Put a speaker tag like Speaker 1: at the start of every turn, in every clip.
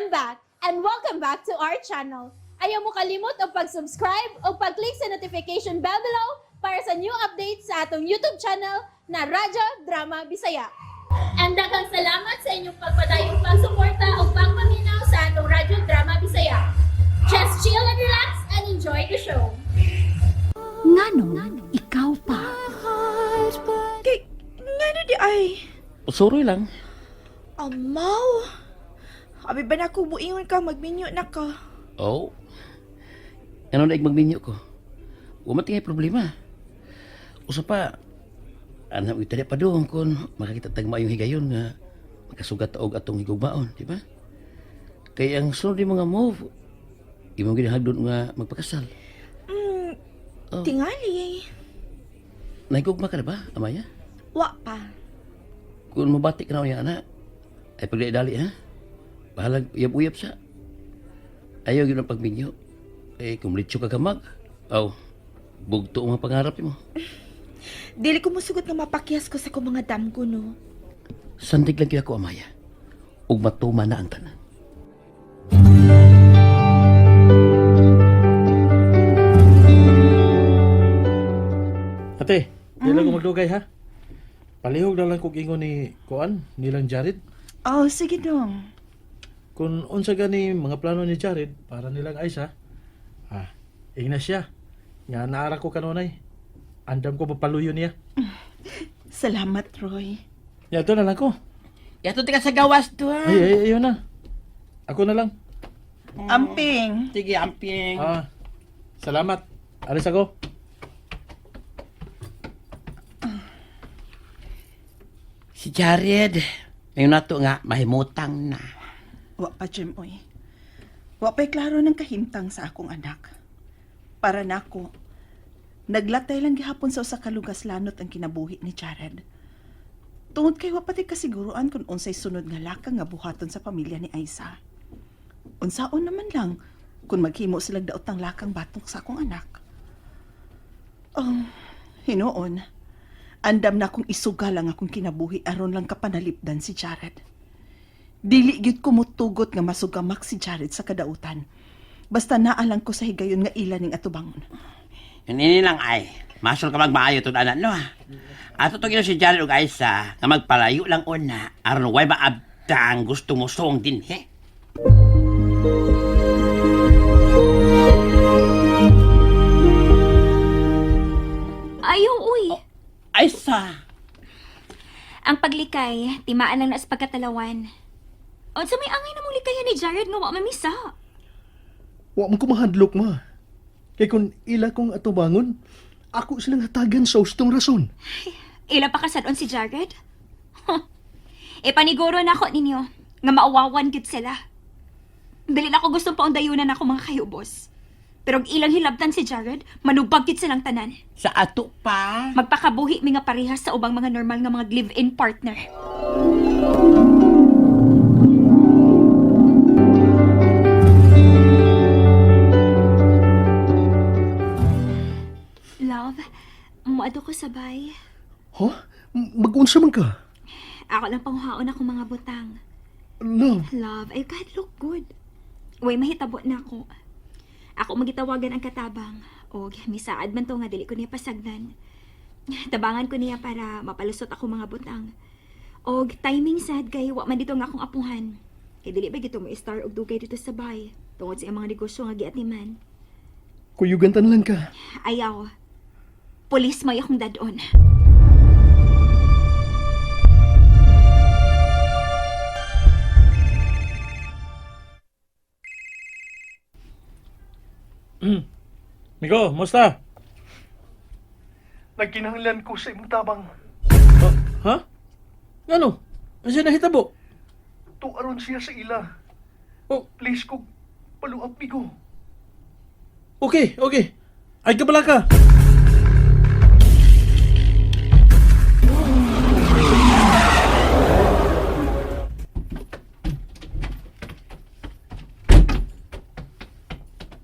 Speaker 1: I'm back, and welcome back to our channel. Ayaw mo kalimot o pag-subscribe o pag-click sa notification bell below para sa new updates sa atong YouTube channel na Radyo Drama Bisaya. And daghang salamat sa inyong pagpadayong pagsuporta o pagpaminaw sa atong Radyo Drama Bisaya. Just chill and relax and enjoy the show.
Speaker 2: Nganong ikaw pa?
Speaker 3: Kay, nga di ay.
Speaker 4: Suroy lang.
Speaker 3: Amaw. Abi ba na ko buingon ka, magminyo na ka.
Speaker 4: Oh. Ano na magminyo ko? Umati nga problema. Usa pa, anak ko itali pa doon kung makakita tagma yung higayon nga makasugat og atong higugmaon, di ba? Kaya ang sunod yung mga move, imong ginahagdon nga magpakasal. Oh.
Speaker 3: Tingali.
Speaker 4: Nahigugma ka na ba, Amaya?
Speaker 3: Wa pa.
Speaker 4: Kung mabati ka na yung anak, ay pagdali ha? Bahalag uyab-uyab siya. Ayaw yun ang pagminyo. Eh, kung litsyo ka kamag, bugto ang mga pangarap mo.
Speaker 3: Dili ko musugot nga mapakyas ko sa ko mga damgo, no?
Speaker 4: Sandig lang kaya ko, Amaya. Ug matuma na ang tanan.
Speaker 5: Ate, di lang ko magdugay ha. Palihog na lang kong ingon ni Kuan, nilang Jared.
Speaker 3: Oh, sige dong.
Speaker 5: Kung unsa gani mga plano ni Jared para nilang Aisa, Ignacia, nga naara ko kanunay. Andam ko mapaluyo niya.
Speaker 3: Salamat, Roy.
Speaker 5: Yato na lang ko.
Speaker 2: Yato tika sa gawas to ha.
Speaker 5: Ay, ayun na. Ako na lang.
Speaker 3: Amping.
Speaker 2: Sige, amping.
Speaker 5: Salamat. Alis ako.
Speaker 2: Si Jared, ngayon na to nga, mahimutang na.
Speaker 6: Wa pa, Jim, oy. Wa pa'y klaro ng kahimtang sa akong anak. Para nako, naglatay lang gihapon sa usa ka lugas lanot ang kinabuhi ni Jared. Tungod kay wa pati kasiguruan kung unsay sunod nga lakang nga buhaton sa pamilya ni Aisa. Unsaon naman lang kung maghimo silang daotang lakang batok sa akong anak. Oh, hinoon. Andam na akong isuga lang akong kinabuhi aron lang kapanalipdan si Jared. Dili gyud ko mutugot nga masugamak si Jared sa kadautan. Basta naalang ko sa higayon nga ila ning atubangon.
Speaker 2: Yun lang ay, masol ka magmaayo to anak no ha. Ato to si Jared ug Aisa, nga magpalayo lang una, aron way maabtang gusto mo song din he.
Speaker 7: Ayaw, uy.
Speaker 2: Aisa!
Speaker 7: Ang paglikay, timaan lang na sa pagkatalawan. O sa may angay na mong likayan ni Jared nga wa mamisa.
Speaker 5: Wa man ko mahadlok ma. Kay kung ila kong atubangon, ako silang hatagan sa ustong rason.
Speaker 7: Ila pa kasadon si Jared? E paniguro na ako ninyo, nga maawawan gid sila. Dili na ako gustong paundayunan ako mga kayubos. Pero ang ilang hilabtan si Jared, manubag gid silang tanan.
Speaker 2: Sa ato pa?
Speaker 7: Magpakabuhi mi nga parehas sa ubang mga normal nga mga live-in partner. Love, muado ko sabay.
Speaker 5: Ha? Mag-unsa man ka?
Speaker 7: Ako lang panghaon ako mga butang.
Speaker 5: Love.
Speaker 7: Love, I can't look good. Uy, mahitabo na ako. Ako magitawagan ang katabang. O, misaad man to nga dili ko niya pasagdan. Tabangan ko niya para mapalusot ako mga butang. O, timing sad kay wa man dito nga akong apuhan. Kay dili ba gito mo star og dugay dito sa bay. Tungod sa iyang mga negosyo nga giatiman.
Speaker 5: Kuyugantan lang ka.
Speaker 7: Ayaw. Pulis may akong dadon.
Speaker 5: Miko, musta?
Speaker 8: Nagkinahanglan ko sa imong tabang.
Speaker 5: Ha? Ano? Ano siya nahitabo?
Speaker 8: Tuaron siya sa ila.
Speaker 5: Oh,
Speaker 8: Please ko, paluap mi ko.
Speaker 5: okay. Ay kabala ka.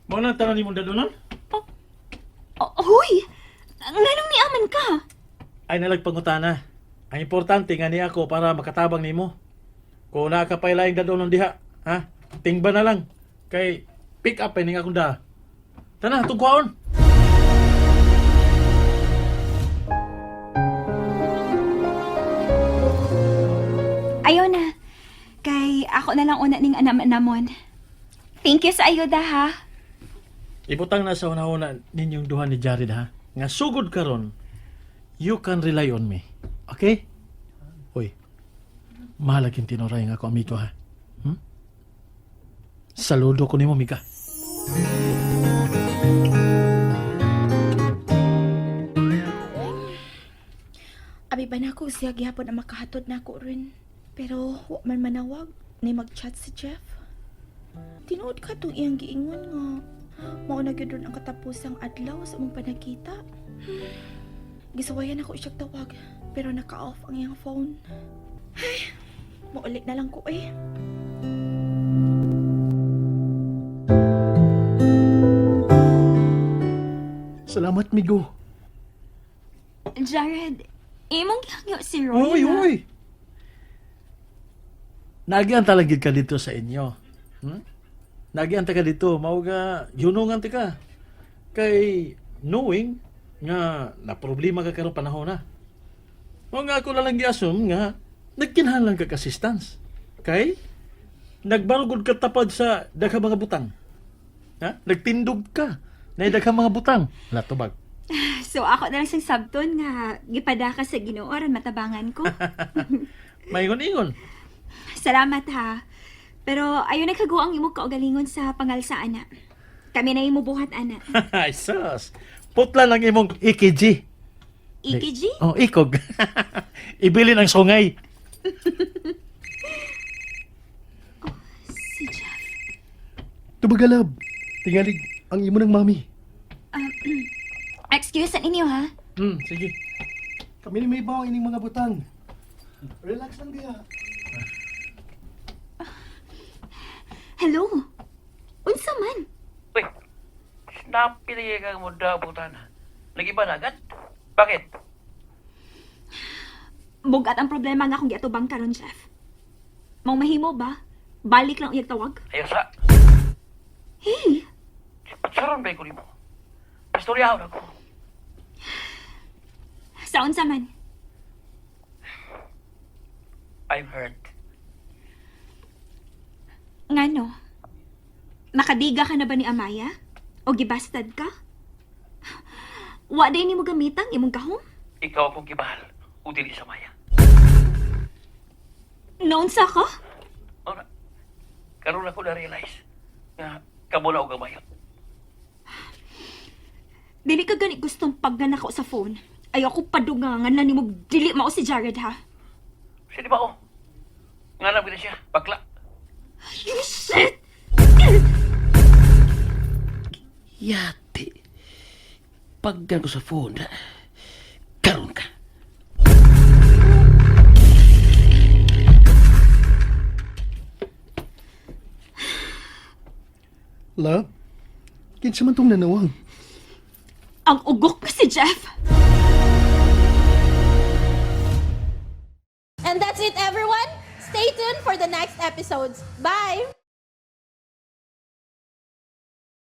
Speaker 5: Mo na tanan imong dadonan?
Speaker 7: Huy! Nganong niaman ka?
Speaker 5: Ay nalagpangutana. Ang importante nga niya ako para makatabang nimo. Kung nakapailaing dadonon diha, ha? tingba na lang. Kay pick up ni akong da. Tana, tugwaon.
Speaker 7: Ayaw na. Kay ako na lang una ning anam-anamon. Thank you sa ayuda ha.
Speaker 5: Ibutang na sa una-una ninyong duha ni Jared ha. Nga sugod karon, you can rely on me. Okay? Hoy, mahalaging tinuray nga ako amigo ha. Saludo ko nimo, Mika.
Speaker 3: Abi ba na ako siya gihapon na makahatod na ako rin. Pero wa man manawag ni mag-chat si Jeff. Tinuod ka itong iyang giingon nga. Mauna gyud ron ang katapusang adlaw sa mong panagkita. Gisawayan ako siyang tawag pero naka-off ang iyang phone. Ay, maulit na lang ko eh.
Speaker 5: Salamat, migo.
Speaker 7: Jared, imong gihangyo si Roy.
Speaker 5: Uy,
Speaker 7: na-
Speaker 5: uy! Nagian talagid ka dito sa inyo. Nagian ka dito. Mauga, yunungan ti ka. Kay knowing nga na problema ka karong panahon na. Mao nga ako na lang gi-assume nga nagkinahanglan ka assistance. Kay nagbalgod ka tapad sa daghang mga butang. Ha? Nagtindog ka na daghang mga butang. Latubag.
Speaker 7: So ako na lang siyang sabton nga gipadaka sa Ginoo aron matabangan ko.
Speaker 5: Maingon-ingon.
Speaker 7: Salamat ha. Pero ayo nagkago ang imong kaugalingon sa pangalsaan na. Kami na imo buhat ana.
Speaker 5: Ay, sus. Putla lang imong EKG.
Speaker 7: Ikiji?
Speaker 5: Oh, ikog. Ibilin ang sungay.
Speaker 7: Si Jeff.
Speaker 9: Tubagalab. Tingalig ang imo ng mami.
Speaker 7: Excuse ninyo ha.
Speaker 5: Sige.
Speaker 9: Kami ni may bawang ining mga butang. Relax lang diha.
Speaker 7: Hello. Unsa man?
Speaker 4: Uy, napilay kang muda butan. Lagi ba na agad? Bakit?
Speaker 7: Bugat ang problema nga akong giatubang karon, Jeff. Mao mahimo ba? Balik lang uyag tawag.
Speaker 4: Ayaw sa.
Speaker 7: Hey,
Speaker 4: Patsaron ba ko nimo? Pastorya ako.
Speaker 7: sa unsa man?
Speaker 4: I'm hurt.
Speaker 7: Ngano? Nakadiga ka na ba ni Amaya? O gibastad ka? Wa din nimo gamitang imong kahom?
Speaker 4: Ikaw akong kibahal. O dili sa maya.
Speaker 7: Naunsa ka?
Speaker 4: Ora, karon ako na-realize nga kamo na og gamay.
Speaker 7: Dili ka gani gustong paggan ako sa phone. Ayoko padugangan na nimo dili mao si Jared ha.
Speaker 4: Sige ba o? Nga lang kita siya, bakla.
Speaker 7: You shit!
Speaker 4: Yati. Paggan ko sa phone, karon ka.
Speaker 9: Love, kinsa man tong nanawang.
Speaker 7: Ang ugok ka si Jeff.
Speaker 1: And that's it, everyone. Stay tuned for the next episodes. Bye!